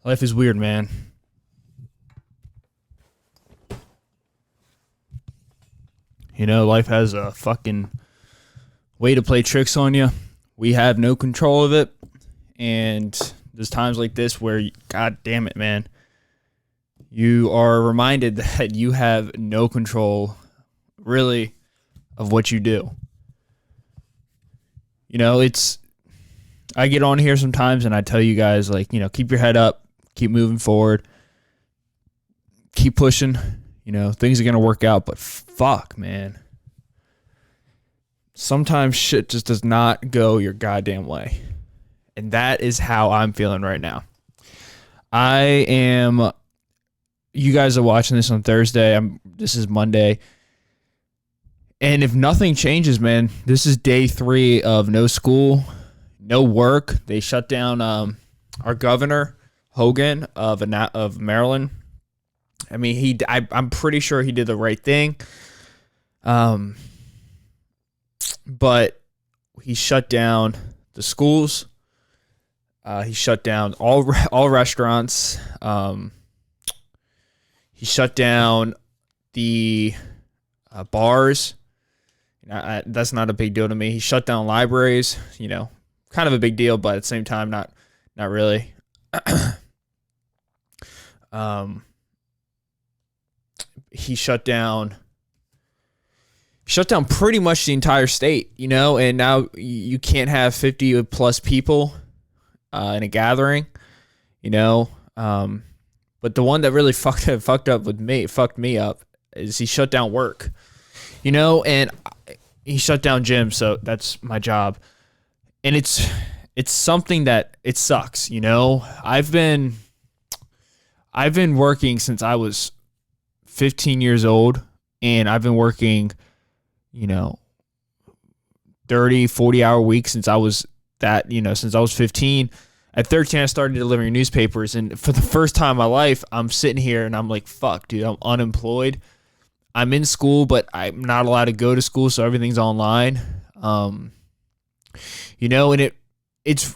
Life is weird, man. You know, life has a fucking way to play tricks on you. We have no control of it. And there's times like this where, God damn it, man, you are reminded that you have no control, really, of what you do. You know, I get on here sometimes and I tell you guys, like, you know, keep your head up, keep moving forward, keep pushing. You know, things are going to work out, but fuck, man. Sometimes shit just does not go your goddamn way. And that is how I'm feeling right now. You guys are watching this on Thursday. This is Monday. And if nothing changes, man, this is day 3 of no school, no work. They shut down our governor, Hogan of Maryland. I mean, I'm pretty sure he did the right thing. But he shut down the schools. He shut down all restaurants. He shut down the bars. That's not a big deal to me. He shut down libraries. You know, kind of a big deal, but at the same time, not really. He shut down pretty much the entire state, you know, and now you can't have 50 plus people in a gathering, you know. But the one that really fucked me up is he shut down work, you know, and he shut down gyms, so that's my job. And it's something that it sucks, you know. I've been working since I was 15 years old, and I've been working, you know, 30, 40-hour weeks since I was 15. At 13, I started delivering newspapers, and for the first time in my life, I'm sitting here and I'm like, fuck, dude, I'm unemployed. I'm in school, but I'm not allowed to go to school, so everything's online. You know, and it's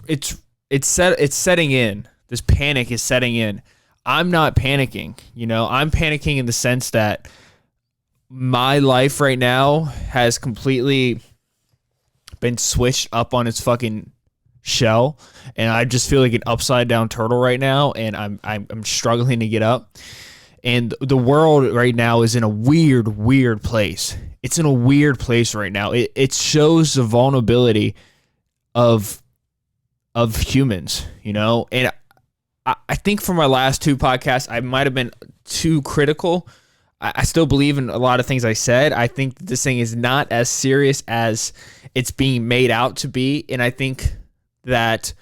setting in. This panic is setting in. I'm not panicking, you know. I'm panicking in the sense that my life right now has completely been switched up on its fucking shell, and I just feel like an upside down turtle right now, and I'm struggling to get up. And the world right now is in a weird place. It's in a weird place right now. It shows the vulnerability of humans, you know. And I think for my last 2 podcasts, I might have been too critical. I still believe in a lot of things I said. I think this thing is not as serious as it's being made out to be. And I think that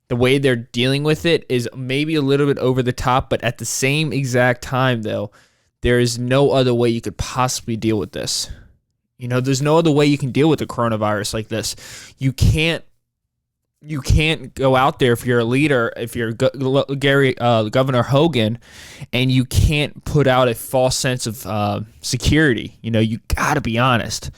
the way they're dealing with it is maybe a little bit over the top. But at the same exact time, though, there is no other way you could possibly deal with this. You know, there's no other way you can deal with the coronavirus like this. You can't go out there if you're a leader, if you're Governor Hogan, and you can't put out a false sense of security. You know, you got to be honest.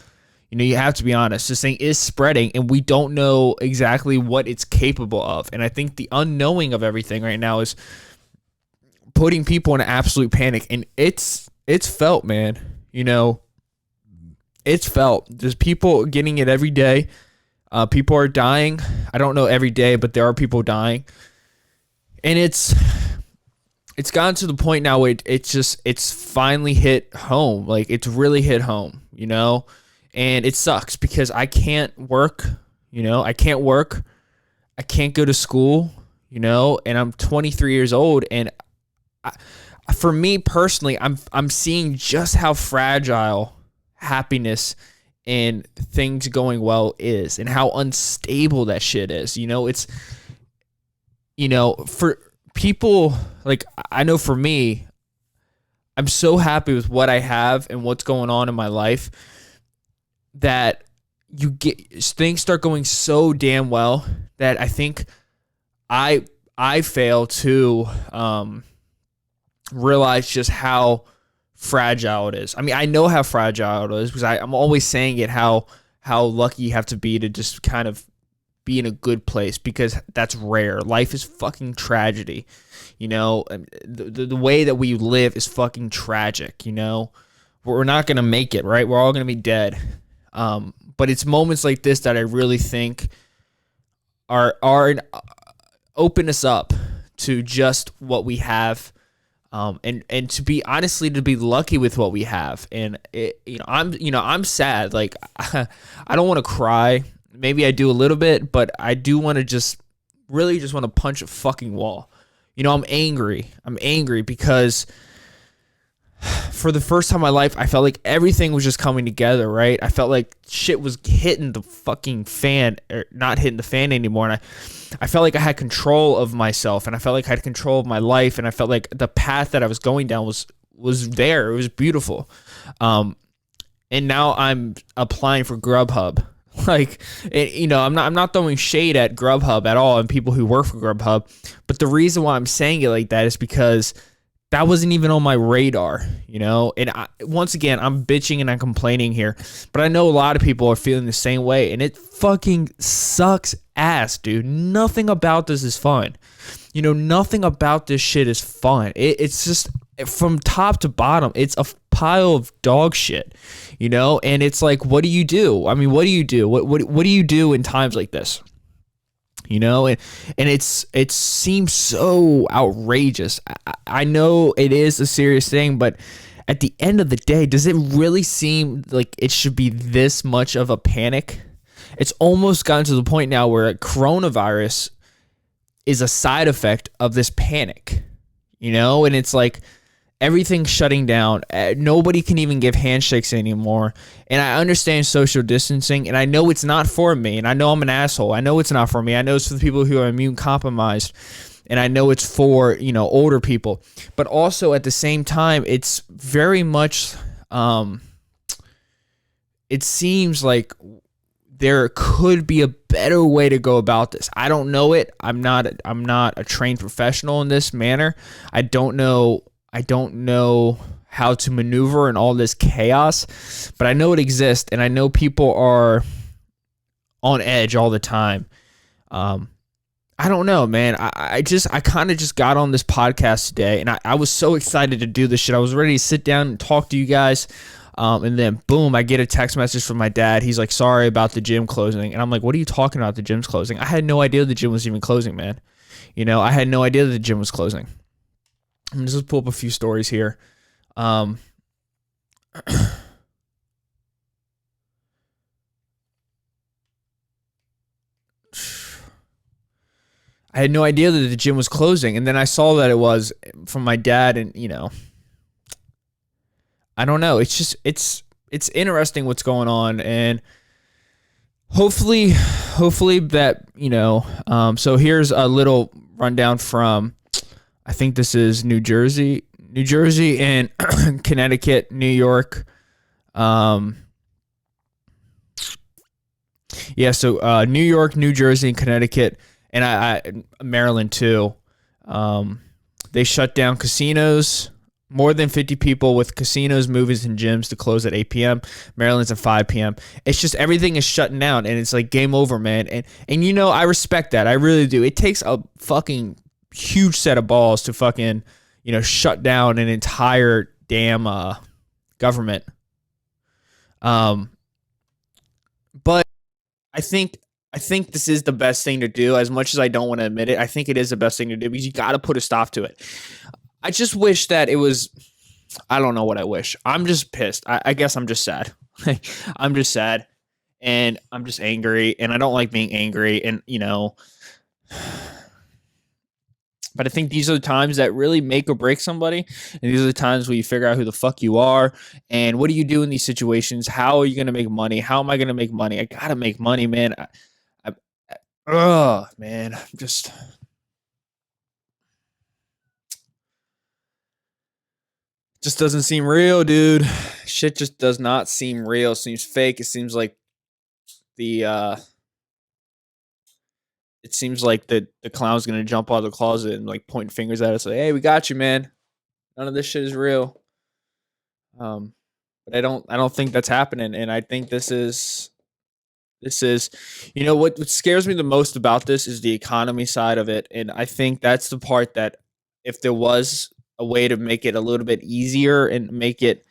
You know, you have to be honest. This thing is spreading, and we don't know exactly what it's capable of. And I think the unknowing of everything right now is putting people in absolute panic. And it's felt, man. You know, it's felt. There's people getting it every day. People are dying. I don't know every day, but there are people dying. And it's gotten to the point now where it's finally hit home. Like, it's really hit home, you know? And it sucks because I can't work, you know? I can't work. I can't go to school, you know? And I'm 23 years old, and for me personally, I'm seeing just how fragile happiness and things going well is, and how unstable that shit is. You know, it's, you know, for people, like, I know for me, I'm so happy with what I have and what's going on in my life that things start going so damn well that I think I fail to realize just how fragile it is. I mean, I know how fragile it is because I'm always saying it, how lucky you have to be to just kind of be in a good place, because that's rare. Life is fucking tragedy. The way that we live is fucking tragic. We're not going to make it, right? We're all going to be dead. But it's moments like this that I really think are open us up to just what we have, and to be lucky with what we have. And I'm sad. Like, I don't want to cry. Maybe I do a little bit, but I do want to just want to punch a fucking wall. I'm angry. I'm angry because for the first time in my life, I felt like everything was just coming together, right? I felt like shit was hitting the fucking fan, or not hitting the fan anymore. And I felt like I had control of myself, and I felt like I had control of my life, and I felt like the path that I was going down was there. It was beautiful. And now I'm applying for Grubhub. Like, I'm not throwing shade at Grubhub at all and people who work for Grubhub, but the reason why I'm saying it like that is because that wasn't even on my radar, And once again, I'm bitching and I'm complaining here, but I know a lot of people are feeling the same way, and it fucking sucks ass, dude. Nothing about this is fun. Nothing about this shit is fun. It's just, from top to bottom, it's a pile of dog shit, And it's like, what do you do? I mean, what do you do? What do you do in times like this? And it seems so outrageous. I know it is a serious thing, but at the end of the day, does it really seem like it should be this much of a panic? It's almost gotten to the point now where coronavirus is a side effect of this panic, and it's like, everything's shutting down. Nobody can even give handshakes anymore. And I understand social distancing, and I know it's not for me. And I know I'm an asshole. I know it's not for me. I know it's for the people who are immune compromised. And I know it's for, older people. But also at the same time, it's very much, it seems like there could be a better way to go about this. I don't know it. I'm not a trained professional in this manner. I don't know how to maneuver in all this chaos, but I know it exists, and I know people are on edge all the time. I don't know, man. I kind of just got on this podcast today, and I was so excited to do this shit. I was ready to sit down and talk to you guys, and then boom, I get a text message from my dad. He's like, sorry about the gym closing. And I'm like, what are you talking about, the gym's closing? I had no idea the gym was even closing, man. I had no idea the gym was closing. I'm just pull up a few stories here. I had no idea that the gym was closing, and then I saw that it was from my dad, and I don't know. It's just it's interesting what's going on, and hopefully that So here's a little rundown from, I think this is New Jersey and Connecticut, New York. So New York, New Jersey, and Connecticut, and I Maryland too. They shut down casinos. More than 50 people with casinos, movies, and gyms to close at 8 p.m. Maryland's at 5 p.m. It's just everything is shutting down, and it's like game over, man. And I respect that. I really do. It takes a fucking huge set of balls to fucking, shut down an entire damn government. But I think this is the best thing to do. As much as I don't want to admit it, I think it is the best thing to do, because you got to put a stop to it. I just wish that it was, I don't know what I wish. I'm just pissed. I guess I'm just sad. I'm just sad, and I'm just angry, and I don't like being angry, and but I think these are the times that really make or break somebody, and these are the times where you figure out who the fuck you are, and what do you do in these situations? How are you going to make money? How am I going to make money? I got to make money, man. Man, I'm just... Just doesn't seem real, dude. Shit just does not seem real. It seems fake. It seems like the clown's gonna jump out of the closet and like point fingers at us like, hey, we got you, man. None of this shit is real. But I don't think that's happening, and I think this is This is, what scares me the most about this is the economy side of it. And I think that's the part that if there was a way to make it a little bit easier and make it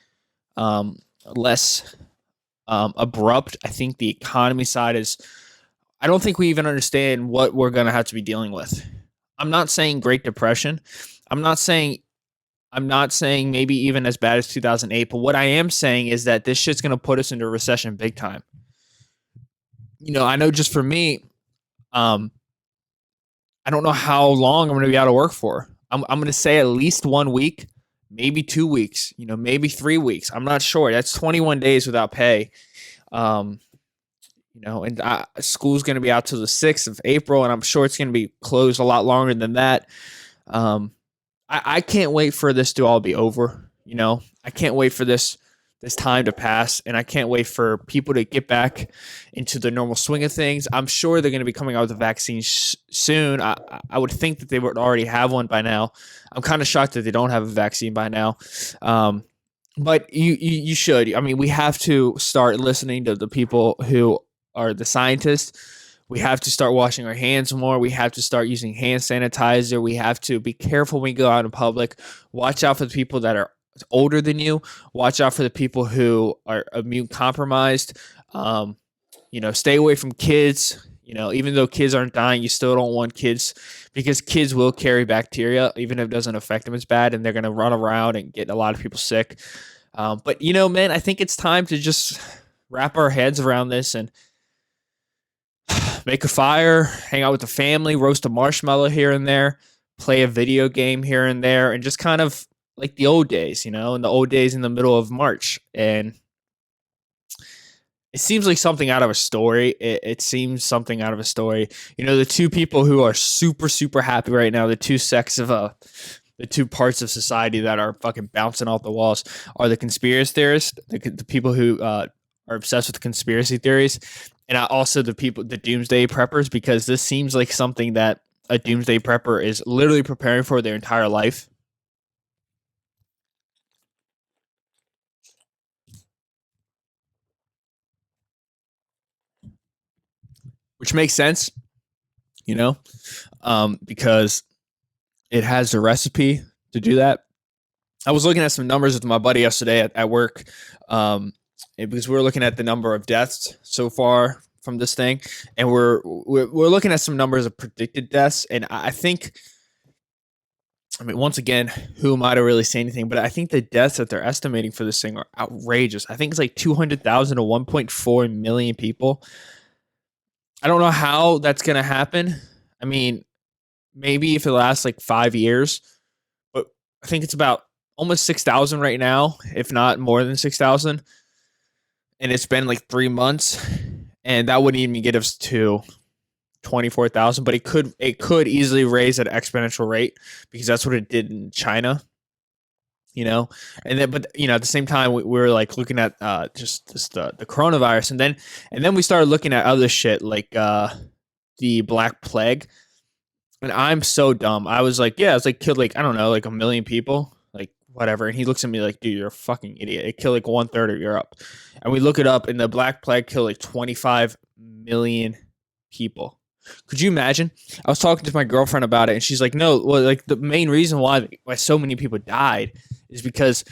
less abrupt, I think the economy side is, I don't think we even understand what we're going to have to be dealing with. I'm not saying Great Depression. I'm not saying I'm not saying maybe even as bad as 2008, but what I am saying is that this shit's going to put us into a recession big time. I know just for me, um, I don't know how long I'm going to be out of work for. I'm going to say at least 1 week, maybe 2 weeks, maybe 3 weeks. I'm not sure. That's 21 days without pay. Um, and school's going to be out till the 6th of April, and I'm sure it's going to be closed a lot longer than that. Um, I can't wait for this to all be over. I can't wait for this time to pass, and I can't wait for people to get back into the normal swing of things. I'm sure they're going to be coming out with a vaccine soon. I would think that they would already have one by now. I'm kind of shocked that they don't have a vaccine by now. But you should. I mean, we have to start listening to the people who are the scientists. We have to start washing our hands more. We have to start using hand sanitizer. We have to be careful when we go out in public. Watch out for the people that are older than you. Watch out for the people who are immune compromised. Stay away from kids. Even though kids aren't dying, you still don't want kids because kids will carry bacteria, even if it doesn't affect them as bad, and they're going to run around and get a lot of people sick. But man, I think it's time to just wrap our heads around this and make a fire, hang out with the family, roast a marshmallow here and there, play a video game here and there, and just kind of like the old days, in the old days in the middle of March. And it seems like something out of a story. It seems something out of a story. The two people who are super, super happy right now, the two parts of society that are fucking bouncing off the walls are the conspiracy theorists, the people who are obsessed with conspiracy theories, and also the doomsday preppers, because this seems like something that a doomsday prepper is literally preparing for their entire life. Which makes sense, because it has a recipe to do that. I was looking at some numbers with my buddy yesterday at work, because we were looking at the number of deaths so far from this thing, and we're looking at some numbers of predicted deaths, and I think, I mean, once again, who am I to really say anything? But I think the deaths that they're estimating for this thing are outrageous. I think it's like 200,000 to 1.4 million people. I don't know how that's going to happen. I mean, maybe if it lasts like 5 years, but I think it's about almost 6,000 right now, if not more than 6,000. And it's been like 3 months, and that wouldn't even get us to 24,000, but it could easily raise at an exponential rate because that's what it did in China, and then, but at the same time, we were like looking at just this, the coronavirus, and then we started looking at other shit like the Black Plague. And I'm so dumb. I was like, yeah, it's like killed like, I don't know, like a million people, like whatever. And he looks at me like, dude, you're a fucking idiot. It killed like 1/3 of Europe. And we look it up, and the Black Plague killed like 25 million people. Could you imagine? I was talking to my girlfriend about it, and she's like, no, well, like the main reason why so many people died is because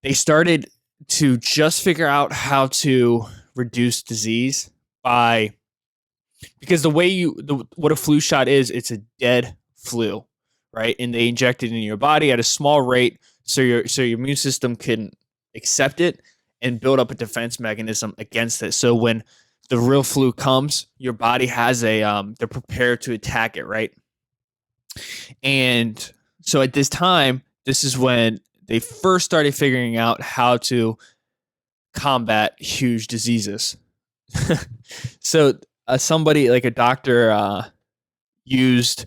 they started to just figure out how to reduce disease by, because the way what a flu shot is, it's a dead flu, right? And they inject it in your body at a small rate, so your immune system can accept it and build up a defense mechanism against it. So when the real flu comes, your body has they're prepared to attack it, right? And so at this time, this is when they first started figuring out how to combat huge diseases. So somebody like a doctor used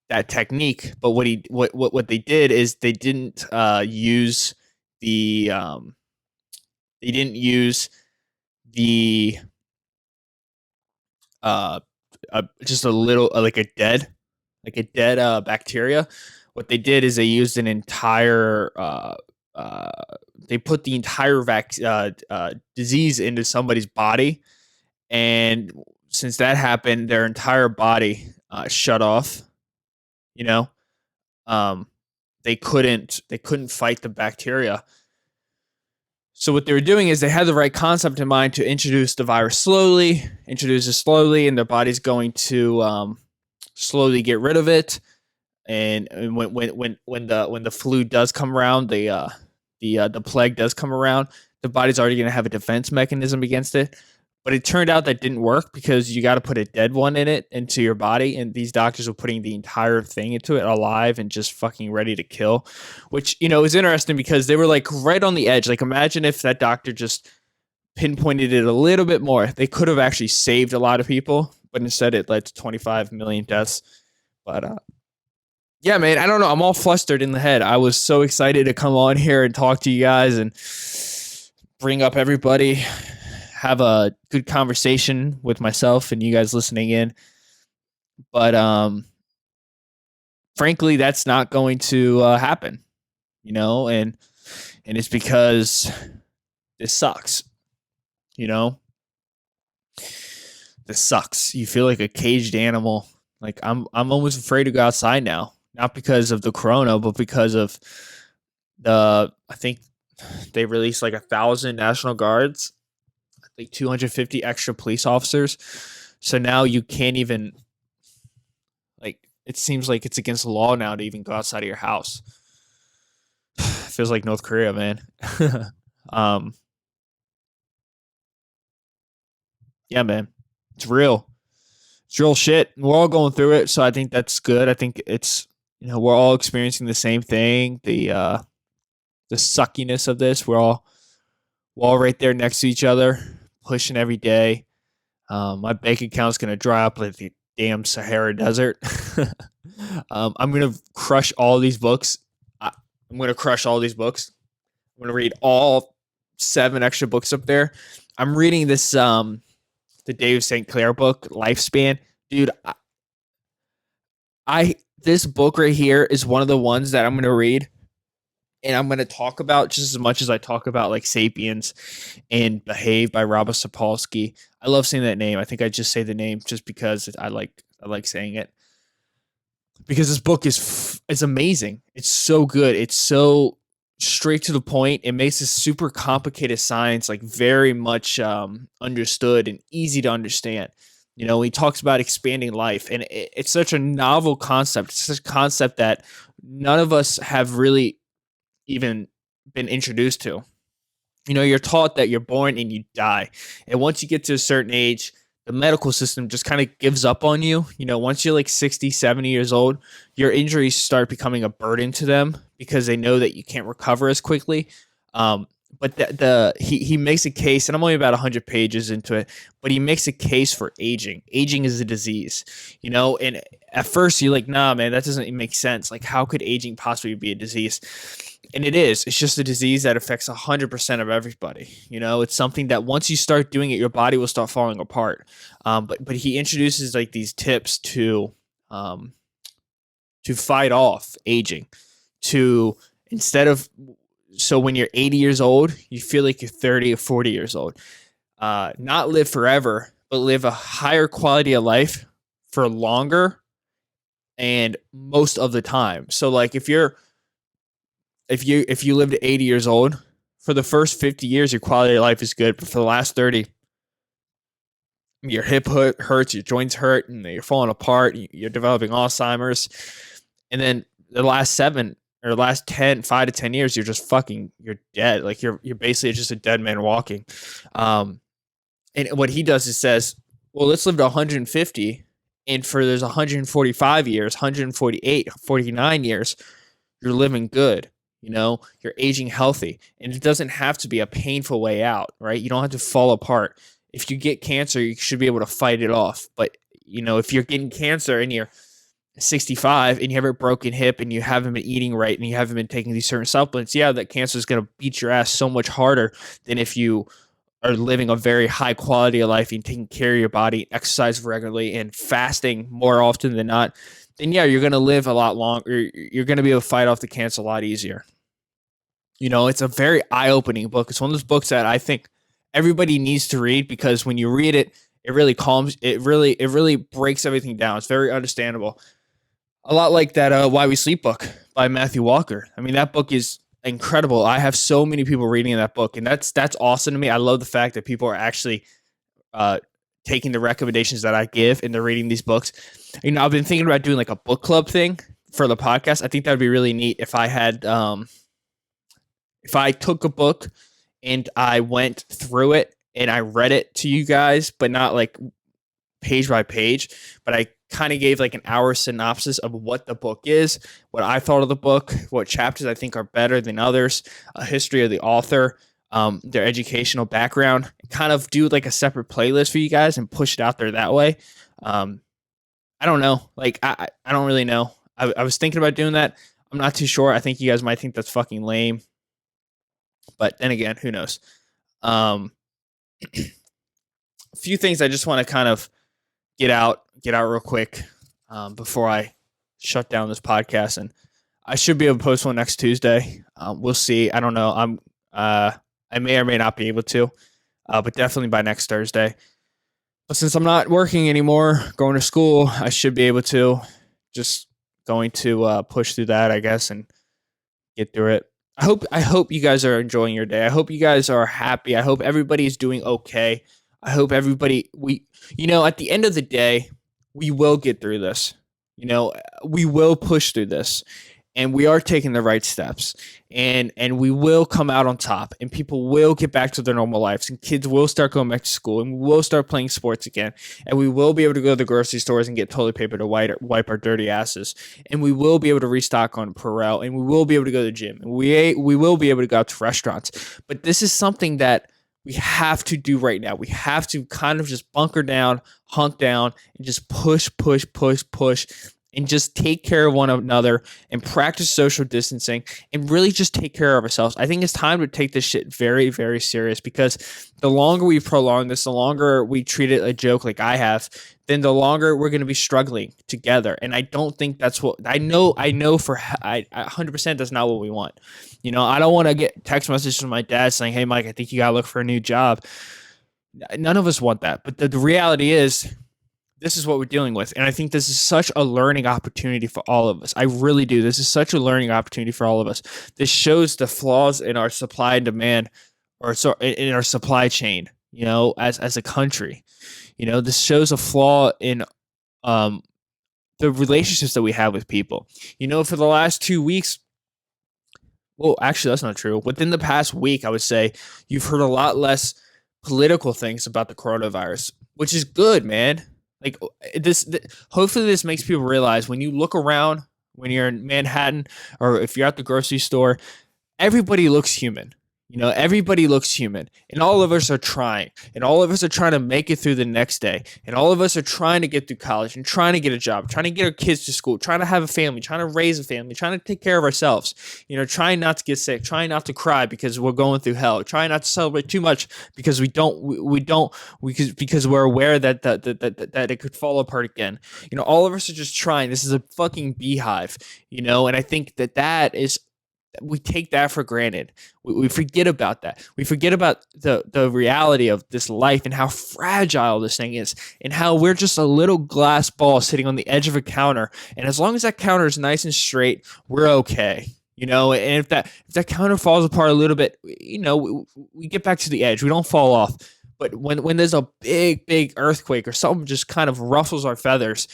that technique, but what they did is they didn't use the they didn't use the just a little like a dead bacteria. What they did is they used an entire they put the entire disease into somebody's body, And since that happened, their entire body shut off. You know, um, they couldn't fight the bacteria. So what they were doing is they had the right concept in mind to introduce the virus slowly, introduce it slowly, and their body's going to slowly get rid of it. And when the flu does come around, the plague does come around, the body's already going to have a defense mechanism against it. But it turned out that didn't work because you got to put a dead one in it into your body, and these doctors were putting the entire thing into it alive and just fucking ready to kill, which is interesting because they were like right on the edge. Like imagine if that doctor just pinpointed it a little bit more, they could have actually saved a lot of people, but instead it led to 25 million deaths. But yeah, man, I don't know. I'm all flustered in the head. I was so excited to come on here and talk to you guys and bring up everybody, have a good conversation with myself and you guys listening in. But frankly, that's not going to happen, and it's because this sucks, you know. This sucks. You feel like a caged animal. Like I'm almost afraid to go outside now. Not because of the corona, but because of I think they released like 1,000 National Guards, like 250 extra police officers. So now you can't even, like, it seems like it's against the law now to even go outside of your house. Feels like North Korea, man. um, yeah, man, it's real. It's real shit. We're all going through it, so I think that's good. I think it's we're all experiencing the same thing. The suckiness of this. We're all right there next to each other, pushing every day. My bank account's gonna dry up like the damn Sahara Desert. I'm gonna crush all these books. I'm gonna crush all these books. I'm gonna read all 7 extra books up there. I'm reading this the Dave St. Clair book, Lifespan. Dude, I this book right here is one of the ones that I'm gonna read and I'm going to talk about just as much as I talk about like Sapiens and Behave by Robert Sapolsky. I love saying that name. I think I just say the name just because I like saying it. Because this book is amazing. It's so good. It's so straight to the point. It makes this super complicated science like very much understood and easy to understand. He talks about expanding life, and it's such a novel concept. It's such a concept that none of us have really even been introduced to. You're taught that you're born and you die. And once you get to a certain age, the medical system just kind of gives up on you. Once you're like 60, 70 years old, your injuries start becoming a burden to them because they know that you can't recover as quickly. But he makes a case, and I'm only about 100 pages into it, but he makes a case for aging. Aging is a disease, and at first you're like, nah, man, that doesn't make sense. Like, how could aging possibly be a disease? And it is. It's just a disease that affects 100% of everybody. It's something that once you start doing it, your body will start falling apart. But he introduces like these tips to fight off aging. So when you're 80 years old, you feel like you're 30 or 40 years old. Not live forever, but live a higher quality of life for longer and most of the time. So like if you live to 80 years old, for the first 50 years, your quality of life is good. But for the last 30, your hip hurts, your joints hurt, and you're falling apart. You're developing Alzheimer's. And then the last 7 or last 5 to 10 years, you're dead. Like you're basically just a dead man walking. And what he does is says, well, let's live to 150. And for there's 145 years, 148, 49 years, you're living good. You're aging healthy, and it doesn't have to be a painful way out, right? You don't have to fall apart. If you get cancer, you should be able to fight it off. But, if you're getting cancer and you're 65 and you have a broken hip and you haven't been eating right and you haven't been taking these certain supplements, yeah, that cancer is going to beat your ass so much harder than if you are living a very high quality of life and taking care of your body, exercise regularly, and fasting more often than not. Then, yeah, you're going to live a lot longer. You're going to be able to fight off the cancer a lot easier. It's a very eye-opening book. It's one of those books that I think everybody needs to read because when you read it, It really calms. It really breaks everything down. It's very understandable. A lot like that Why We Sleep book by Matthew Walker. I mean, that book is incredible. I have so many people reading that book, and that's awesome to me. I love the fact that people are actually uh, taking the recommendations that I give and they're reading these books. I've been thinking about doing like a book club thing for the podcast. I think that would be really neat if I had if I took a book and I went through it and I read it to you guys, but not like page by page, but I kind of gave like an hour synopsis of what the book is, what I thought of the book, what chapters I think are better than others, a history of the author, their educational background, kind of do like a separate playlist for you guys and push it out there that way. I don't know. Like, I don't really know. I was thinking about doing that. I'm not too sure. I think you guys might think that's fucking lame. But then again, who knows? A few things I just want to kind of get out real quick before I shut down this podcast, and I should be able to post one next Tuesday. We'll see. I don't know. I may or may not be able to, but definitely by next Thursday. But since I'm not working anymore, going to school, I should be able to. Just going to push through that, I guess, and get through it. I hope you guys are enjoying your day. I hope you guys are happy. I hope everybody's doing okay. I hope everybody at the end of the day, we will get through this. We will push through this, and we are taking the right steps, and we will come out on top, and people will get back to their normal lives, and kids will start going back to school, and we will start playing sports again, and we will be able to go to the grocery stores and get toilet paper to wipe our dirty asses, and we will be able to restock on Perel, and we will be able to go to the gym, and we will be able to go out to restaurants. But this is something that we have to do right now. We have to kind of just bunker down, hunt down, and just push, and just take care of one another and practice social distancing and really just take care of ourselves. I think it's time to take this shit very, very serious, because the longer we prolong this, the longer we treat it a joke like I have, then the longer we're going to be struggling together. And I don't think that's what I know for 100% that's not what we want. I don't want to get text messages from my dad saying, "Hey, Mike, I think you got to look for a new job." None of us want that. But the reality is, this is what we're dealing with. And I think this is such a learning opportunity for all of us. I really do. This is such a learning opportunity for all of us. This shows the flaws in our supply and demand, or in our supply chain, as a country. This shows a flaw in the relationships that we have with people. For the last 2 weeks, well, actually, that's not true. Within the past week, I would say you've heard a lot less political things about the coronavirus, which is good, man. Like hopefully this makes people realize, when you look around, when you're in Manhattan, or if you're at the grocery store, everybody looks human. Everybody looks human, and all of us are trying, and all of us are trying to make it through the next day, and all of us are trying to get through college and trying to get a job, trying to get our kids to school, trying to have a family, trying to raise a family, trying to take care of ourselves, trying not to get sick, trying not to cry because we're going through hell, trying not to celebrate too much because because we're aware that it could fall apart again. All of us are just trying. This is a fucking beehive, and I think that is, we take that for granted. We forget about that. We forget about the reality of this life and how fragile this thing is, and how we're just a little glass ball sitting on the edge of a counter. And as long as that counter is nice and straight, we're okay. And if that counter falls apart a little bit, we get back to the edge. We don't fall off. But when there's a big earthquake or something just kind of ruffles our feathers,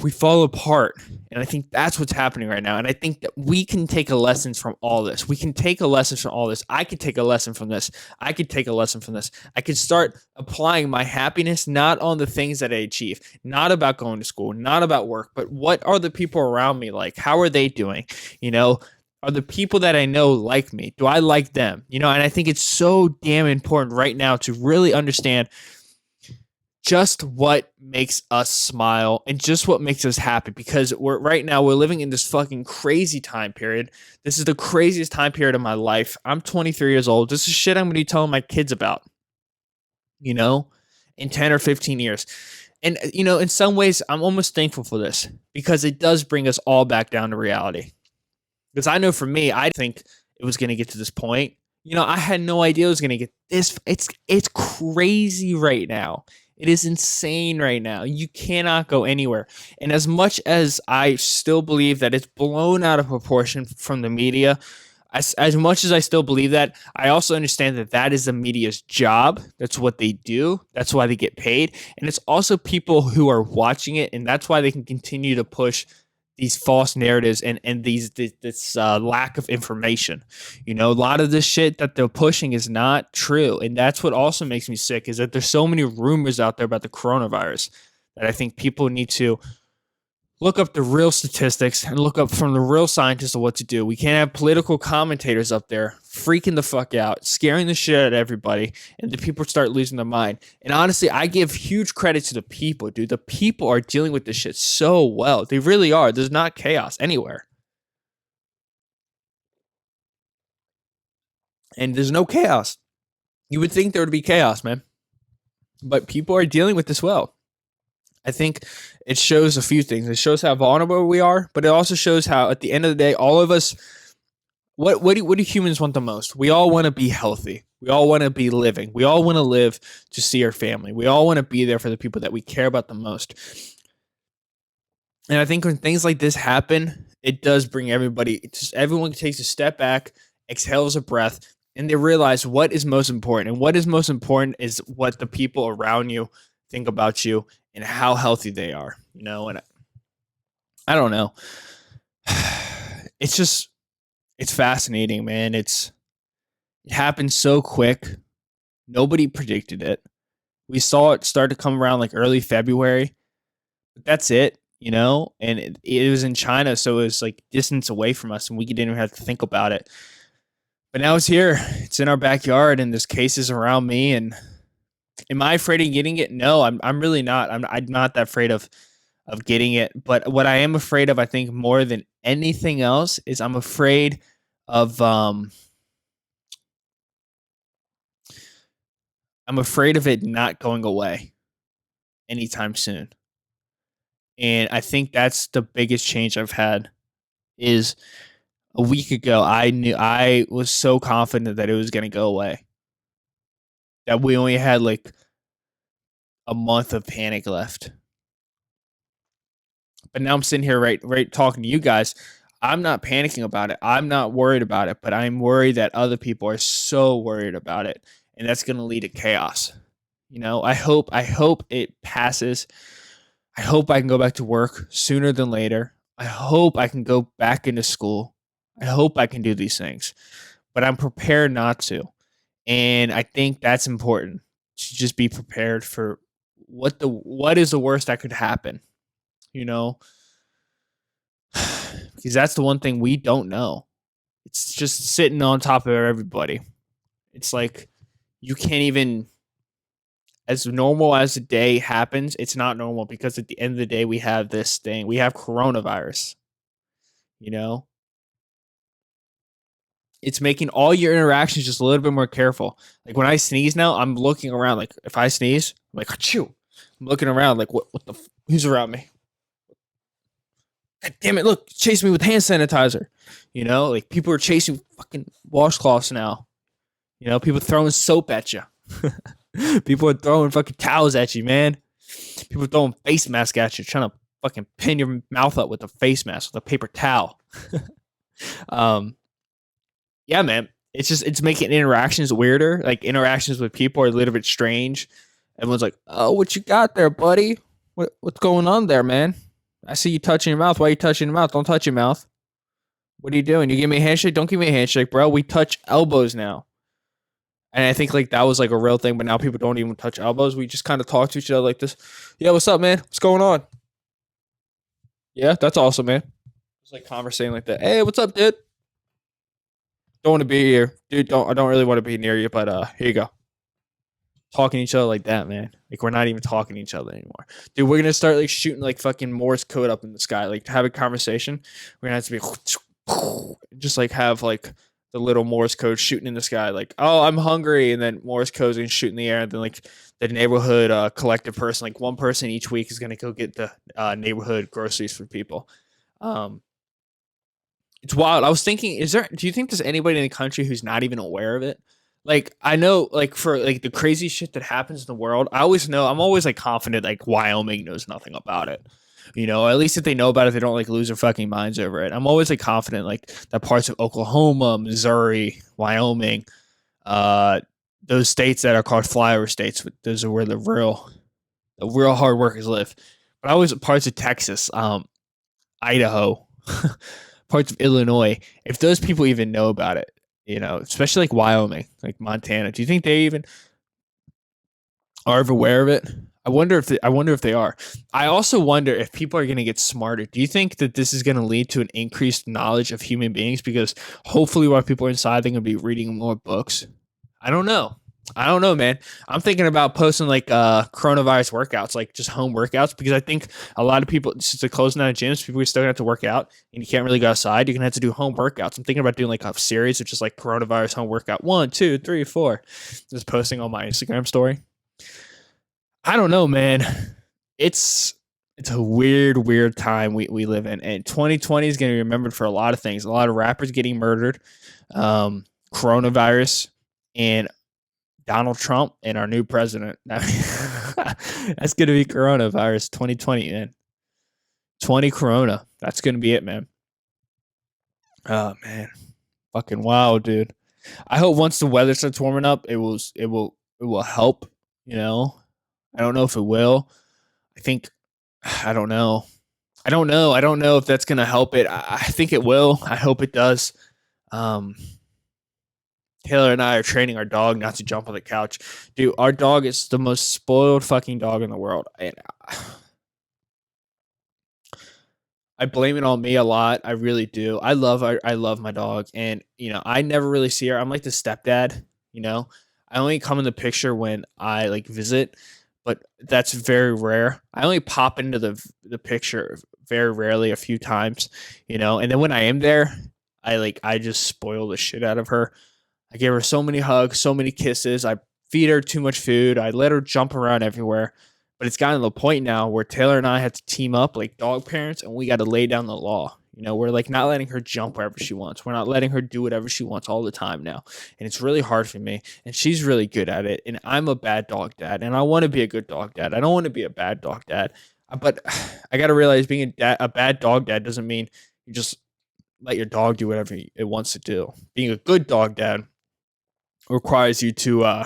we fall apart. And I think that's what's happening right now. And I think that we can take a lesson from all this. We can take a lesson from all this. I could take a lesson from this. I could take a lesson from this. I could start applying my happiness not on the things that I achieve, not about going to school, not about work, but what are the people around me like? How are they doing? Are the people that I know like me? Do I like them? And I think it's so damn important right now to really understand just what makes us smile and just what makes us happy, because we're living in this fucking crazy time period. This is the craziest time period of my life. I'm 23 years old. This is shit I'm going to be telling my kids about, in 10 or 15 years. And, in some ways, I'm almost thankful for this, because it does bring us all back down to reality. Because I know for me, I think it was going to get to this point. I had no idea it was gonna get this. It's crazy right now. It is insane right now. You cannot go anywhere. And as much as I still believe that it's blown out of proportion from the media, as much as I still believe that, I also understand that that is the media's job. That's what they do. That's why they get paid. And it's also people who are watching it, and that's why they can continue to push these false narratives and this lack of information. A lot of this shit that they're pushing is not true, and that's what also makes me sick is that there's so many rumors out there about the coronavirus that I think people need to look up the real statistics and look up from the real scientists of what to do. We can't have political commentators up there freaking the fuck out, scaring the shit out of everybody, and the people start losing their mind. And honestly, I give huge credit to the people, dude. The people are dealing with this shit so well. They really are. There's not chaos anywhere. And there's no chaos. You would think there would be chaos, man. But people are dealing with this well. I think it shows a few things. It shows how vulnerable we are, but it also shows how, at the end of the day, all of us, what do humans want the most? We all want to be healthy. We all want to be living. We all want to live to see our family. We all want to be there for the people that we care about the most. And I think when things like this happen, it does bring everybody, everyone takes a step back, exhales a breath, and they realize what is most important. And what is most important is what the people around you think about you and how healthy they are, and I don't know. It's just, it's fascinating, man. It happened so quick. Nobody predicted it. We saw it start to come around like early February, but that's it, and it was in China. So it was like distance away from us and we didn't even have to think about it. But now it's here. It's in our backyard and there's cases around me. And am I afraid of getting it? No, I'm really not. I'm not that afraid of getting it. But what I am afraid of, I think, more than anything else, is I'm afraid of it not going away anytime soon. And I think that's the biggest change I've had. Is a week ago I was so confident that it was going to go away. That we only had like a month of panic left. But now I'm sitting here right talking to you guys. I'm not panicking about it. I'm not worried about it, but I'm worried that other people are so worried about it, and that's going to lead to chaos. I hope it passes. I hope I can go back to work sooner than later. I hope I can go back into school. I hope I can do these things. But I'm prepared not to. And I think that's important, to just be prepared for what is the worst that could happen, you know? Because that's the one thing we don't know. It's just sitting on top of everybody. It's like you can't even, as normal as the day happens, it's not normal because at the end of the day we have this thing. We have coronavirus, you know? It's making all your interactions just a little bit more careful. Like when I sneeze now, I'm looking around. Like if I sneeze, I'm like, achoo. I'm looking around like who's around me? God damn it, look, chase me with hand sanitizer. Like people are chasing fucking washcloths now. People throwing soap at you. People are throwing fucking towels at you, man. People are throwing face mask at you, trying to fucking pin your mouth up with a face mask, with a paper towel. um, yeah, man. It's making interactions weirder. Like interactions with people are a little bit strange. Everyone's like, "Oh, what you got there, buddy? What's going on there, man? I see you touching your mouth. Why are you touching your mouth? Don't touch your mouth. What are you doing? You give me a handshake? Don't give me a handshake, bro. We touch elbows now." And I think like that was like a real thing, but now people don't even touch elbows. We just kind of talk to each other like this. Yeah, what's up, man? What's going on? Yeah, that's awesome, man. It's like conversating like that. Hey, what's up, dude? Don't want to be here, dude. I don't really want to be near you, but here you go. Talking to each other like that, man. Like we're not even talking to each other anymore, dude. We're gonna start like shooting like fucking Morse code up in the sky, like to have a conversation. We're gonna have to be just like have like the little Morse code shooting in the sky, like, oh, I'm hungry, and then Morse code's gonna shoot in the air, and then like the neighborhood collective person, like one person each week is gonna go get the neighborhood groceries for people. Um, It's wild. I was thinking, do you think there's anybody in the country who's not even aware of it? Like, I know, like, for like the crazy shit that happens in the world, I'm always like confident, like, Wyoming knows nothing about it. At least if they know about it, they don't like lose their fucking minds over it. I'm always like confident, like, that parts of Oklahoma, Missouri, Wyoming, uh, those states that are called flyover states, those are where the real hard workers live. But I was parts of Texas, Idaho, parts of Illinois. If those people even know about it, especially like Wyoming, like Montana, do you think they even are aware of it? I wonder if they are. I also wonder if people are going to get smarter. Do you think that this is going to lead to an increased knowledge of human beings? Because hopefully, while people are inside, they're going to be reading more books. I don't know. I don't know, man. I'm thinking about posting like coronavirus workouts, like just home workouts, because I think a lot of people, since they're closing down gyms, people are still gonna have to work out, and you can't really go outside. You're gonna have to do home workouts. I'm thinking about doing like a series of just like coronavirus home workout 1, 2, 3, 4. Just posting on my Instagram story. I don't know, man. It's a weird time we live in, and 2020 is gonna be remembered for a lot of things. A lot of rappers getting murdered, coronavirus, and Donald Trump and our new president. That's going to be coronavirus 2020, man. 20 corona. That's going to be it, man. Oh, man. Fucking wild, dude. I hope once the weather starts warming up, it will help, you know. I don't know if it will. I think I don't know. I don't know. I don't know if that's going to help it. I think it will. I hope it does. Um Taylor and I are training our dog not to jump on the couch. Dude, our dog is the most spoiled fucking dog in the world. And I blame it on me a lot. I really do. I love my dog, and I never really see her. I'm like the stepdad, you know. I only come in the picture when I like visit, but that's very rare. I only pop into the picture very rarely, a few times, and then when I am there, I just spoil the shit out of her. I gave her so many hugs, so many kisses. I feed her too much food. I let her jump around everywhere. But it's gotten to the point now where Taylor and I have to team up like dog parents, and we got to lay down the law. We're like not letting her jump wherever she wants. We're not letting her do whatever she wants all the time now. And it's really hard for me. And she's really good at it. And I'm a bad dog dad. And I want to be a good dog dad. I don't want to be a bad dog dad. But I got to realize being a bad dog dad doesn't mean you just let your dog do whatever it wants to do. Being a good dog dad requires you to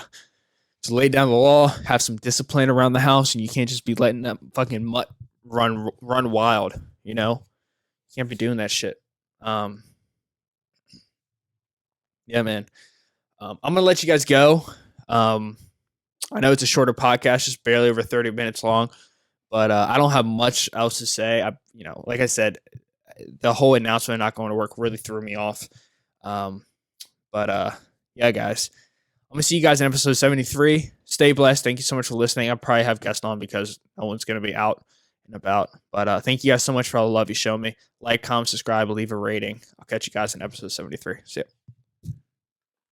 lay down the law, have some discipline around the house, and you can't just be letting that fucking mutt run wild. You can't be doing that shit. Um, yeah, man. I'm gonna let you guys go. Um, I know it's a shorter podcast, just barely over 30 minutes long, but I don't have much else to say. Like I said, the whole announcement not going to work really threw me off. Um, but yeah, guys. I'm gonna see you guys in episode 73. Stay blessed. Thank you so much for listening. I'll probably have guests on because no one's gonna be out and about. But thank you guys so much for all the love you show me. Like, comment, subscribe, leave a rating. I'll catch you guys in episode 73. See ya.